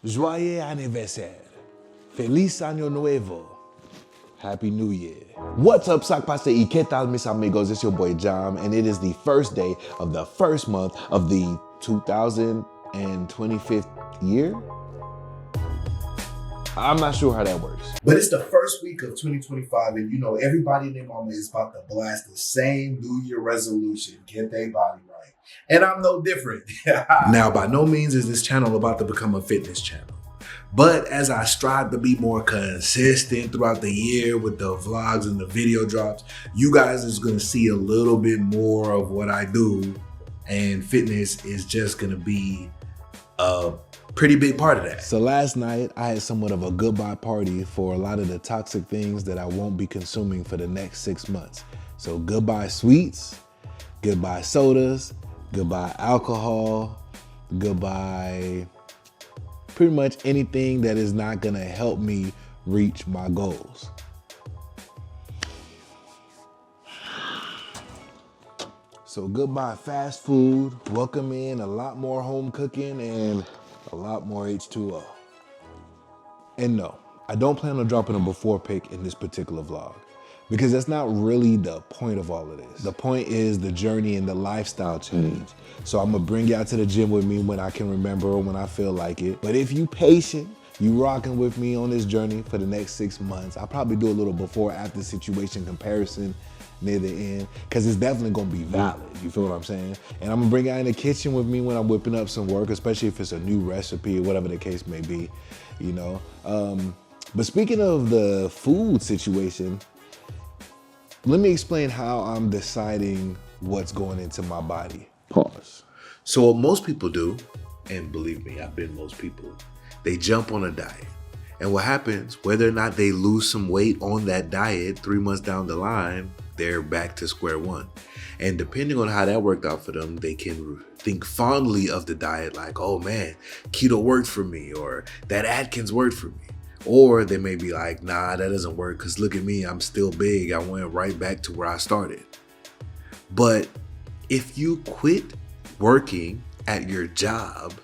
Joyeux anniversaire. Feliz Año Nuevo. Happy New Year. What's up, Sock Pasta y qué tal, mis amigos? It's your boy Jam, and it is the first day of the first month of the 2025th year. I'm not sure how that works. But it's the first week of 2025, and you know, everybody in their mama is about to blast the same New Year resolution, get their body right. And I'm no different. Now, by no means is this channel about to become a fitness channel. But as I strive to be more consistent throughout the year with the vlogs and the video drops, you guys is gonna see a little bit more of what I do, and fitness is just gonna be a pretty big part of that. So last night, I had somewhat of a goodbye party for a lot of the toxic things that I won't be consuming for the next 6 months. So goodbye sweets, goodbye sodas, goodbye alcohol, goodbye pretty much anything that is not gonna help me reach my goals. So goodbye fast food, welcome in a lot more home cooking and a lot more H2O. And no, I don't plan on dropping a before pic in this particular vlog because that's not really the point of all of this. The point is the journey and the lifestyle change. So I'm gonna bring y'all to the gym with me when I can remember, when I feel like it. But if you patient, you rocking with me on this journey for the next 6 months, I'll probably do a little before after situation comparison near the end, because it's definitely gonna be valid, you feel what I'm saying? And I'm gonna bring y'all in the kitchen with me when I'm whipping up some work, especially if it's a new recipe or whatever the case may be, you know? But speaking of the food situation, let me explain how I'm deciding what's going into my body. Pause. So what most people do, and believe me, I've been most people, they jump on a diet. And what happens, whether or not they lose some weight on that diet 3 months down the line, they're back to square one. And depending on how that worked out for them, they can think fondly of the diet like, oh man, keto worked for me, or that Atkins worked for me. Or they may be like, nah, that doesn't work because look at me, I'm still big. I went right back to where I started. But if you quit working at your job,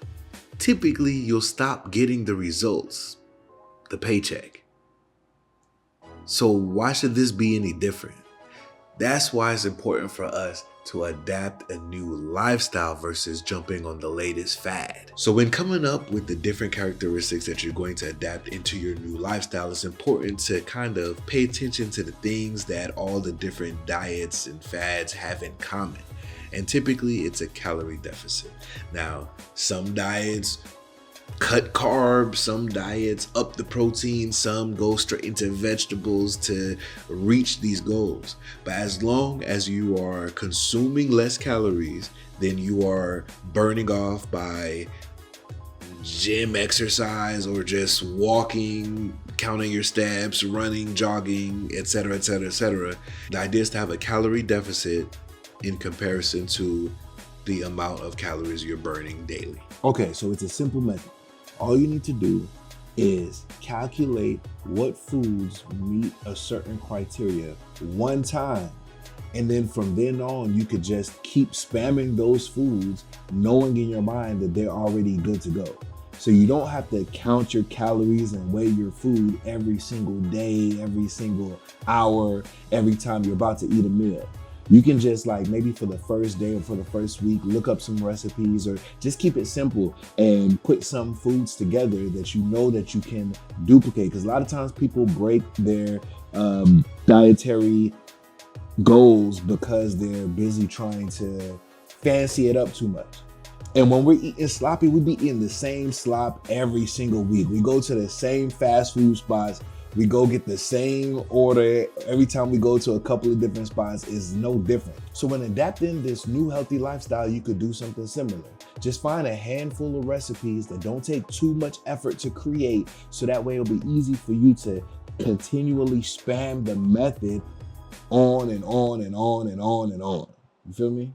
typically you'll stop getting the results, the paycheck. So why should this be any different? That's why it's important for us to adapt a new lifestyle versus jumping on the latest fad. So when coming up with the different characteristics that you're going to adapt into your new lifestyle, it's important to kind of pay attention to the things that all the different diets and fads have in common. And typically it's a calorie deficit. Now, some diets cut carbs, some diets up the protein, some go straight into vegetables to reach these goals. But as long as you are consuming less calories than you are burning off by gym exercise or just walking, counting your steps, running, jogging, etc., etc., etc., the idea is to have a calorie deficit in comparison to the amount of calories you're burning daily. Okay, so it's a simple method. All you need to do is calculate what foods meet a certain criteria one time. And then from then on, you could just keep spamming those foods, knowing in your mind that they're already good to go. So you don't have to count your calories and weigh your food every single day, every single hour, every time you're about to eat a meal. You can just like maybe for the first day or for the first week, look up some recipes or just keep it simple and put some foods together that you know that you can duplicate. Because a lot of times people break their dietary goals because they're busy trying to fancy it up too much. And when we're eating sloppy, we be eating the same slop every single week. We go to the same fast food spots. We go get the same order every time we go to a couple of different spots. Is no different. So when adapting this new healthy lifestyle, you could do something similar. Just find a handful of recipes that don't take too much effort to create, so that way it'll be easy for you to continually spam the method on and on and on and on and on. You feel me?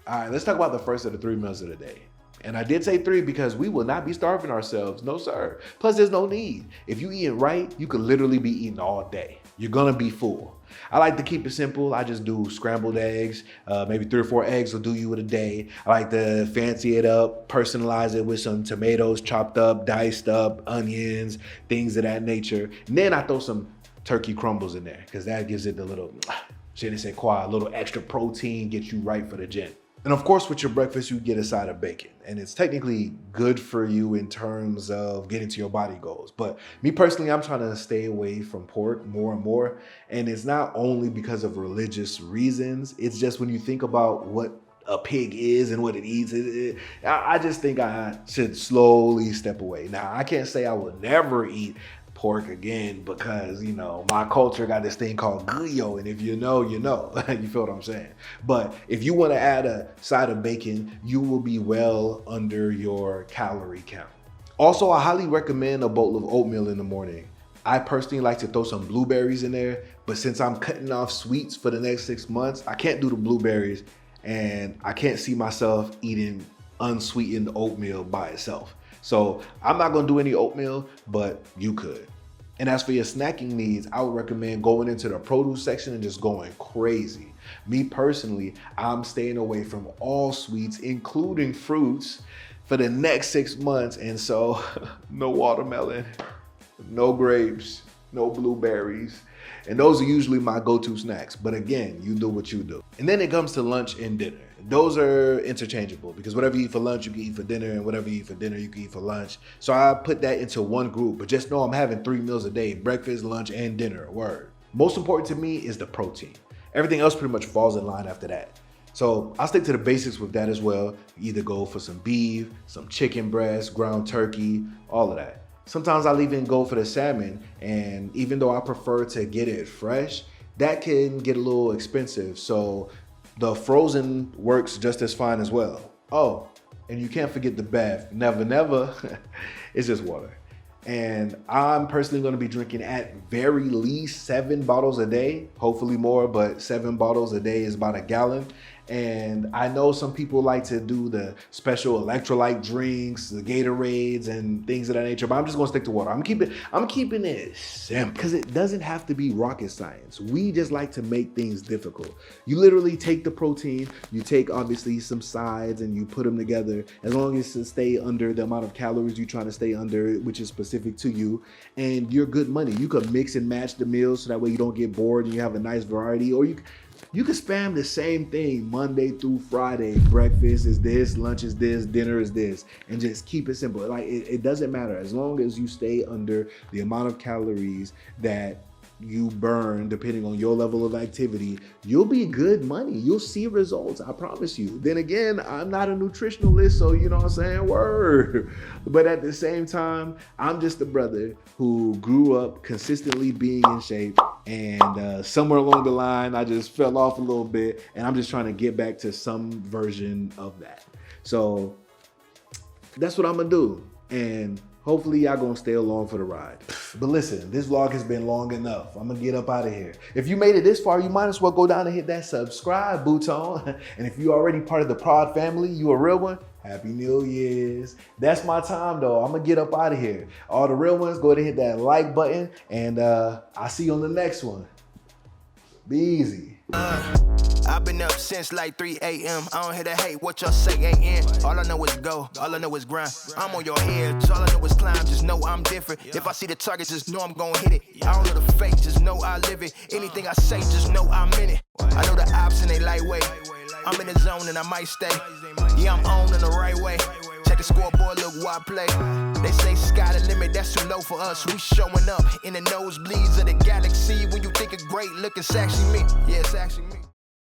All right, let's talk about the first of the 3 meals of the day. And I did say 3 because we will not be starving ourselves. No, sir. Plus, there's no need. If you eat right, you could literally be eating all day. you're gonna be full. I like to keep it simple. I just do scrambled eggs, maybe 3 or 4 eggs will do you in a day. I like to fancy it up, personalize it with some tomatoes chopped up, diced up, onions, things of that nature. And then I throw some turkey crumbles in there because that gives it the little, je ne sais quoi, a little extra protein, gets you right for the gym. And of course, with your breakfast, you get a side of bacon. And it's technically good for you in terms of getting to your body goals. But me personally, I'm trying to stay away from pork more and more. And it's not only because of religious reasons. It's just when you think about what a pig is and what it eats, I just think I should slowly step away. Now, I can't say I will never eat pork again because, you know, my culture got this thing called guyo, and if you know, you know. You feel what I'm saying? But if you want to add a side of bacon, you will be well under your calorie count. Also, I highly recommend a bowl of oatmeal in the morning. I personally like to throw some blueberries in there, but since I'm cutting off sweets for the next 6 months, I can't do the blueberries, and I can't see myself eating unsweetened oatmeal by itself. So I'm not gonna do any oatmeal, but you could. And as for your snacking needs, I would recommend going into the produce section and just going crazy. Me personally, I'm staying away from all sweets, including fruits, for the next 6 months. And so no watermelon, no grapes, no blueberries. And those are usually my go-to snacks. But again, you do what you do. And then it comes to lunch and dinner. Those are interchangeable because whatever you eat for lunch, you can eat for dinner, and whatever you eat for dinner, you can eat for lunch. So I put that into one group, but just know I'm having 3 meals a day, breakfast, lunch, and dinner, word. Most important to me is the protein. Everything else pretty much falls in line after that. So I'll stick to the basics with that as well. Either go for some beef, some chicken breast, ground turkey, all of that. Sometimes I'll even go for the salmon, and even though I prefer to get it fresh, that can get a little expensive. So the frozen works just as fine as well. Oh, and you can't forget the bath. Never, never. It's just water. And I'm personally gonna be drinking at very least 7 bottles a day, hopefully more, but 7 bottles a day is about a gallon. And I know some people like to do the special electrolyte drinks, the Gatorades and things of that nature, but I'm just gonna stick to water. I'm keeping it simple because it doesn't have to be rocket science. We just like to make things difficult. You literally take the protein, you take obviously some sides and you put them together as long as it stay under the amount of calories you're trying to stay under, which is specific to you, and you're good money. You can mix and match the meals so that way you don't get bored and you have a nice variety, or you can spam the same thing Monday through Friday. Breakfast is this, lunch is this, dinner is this, and just keep it simple. Like it doesn't matter as long as you stay under the amount of calories that you burn depending on your level of activity. You'll be good money. You'll see results, I promise you. Then again, I'm not a nutritionalist, so you know what I'm saying, word. But at the same time, I'm just a brother who grew up consistently being in shape, and somewhere along the line, I just fell off a little bit, and I'm just trying to get back to some version of that. So that's what I'm gonna do. And hopefully y'all gonna stay along for the ride. But listen, this vlog has been long enough. I'm gonna get up out of here. If you made it this far, you might as well go down and hit that subscribe button. And if you're already part of the Prod family, you a real one, Happy New Year's. That's my time though. I'm gonna get up out of here. All the real ones, go ahead and hit that like button, and I'll see you on the next one. Be easy. I've been up since like 3 a.m. I don't hear the hate, what y'all say ain't. All I know is go, all I know is grind. I'm on your head, all I know is climb. Just know I'm different. If I see the target, just know I'm gonna hit it. I don't know the fake, just know I live it. Anything I say, just know I'm in it. I know the ops and they lightweight. I'm in the zone and I might stay. Yeah, I'm on in the right way. Check the scoreboard, look who I play. They say sky the limit, that's too low for us. We showing up in the nosebleeds of the galaxy. When you think of great, look, it's actually me. Yeah, it's actually me.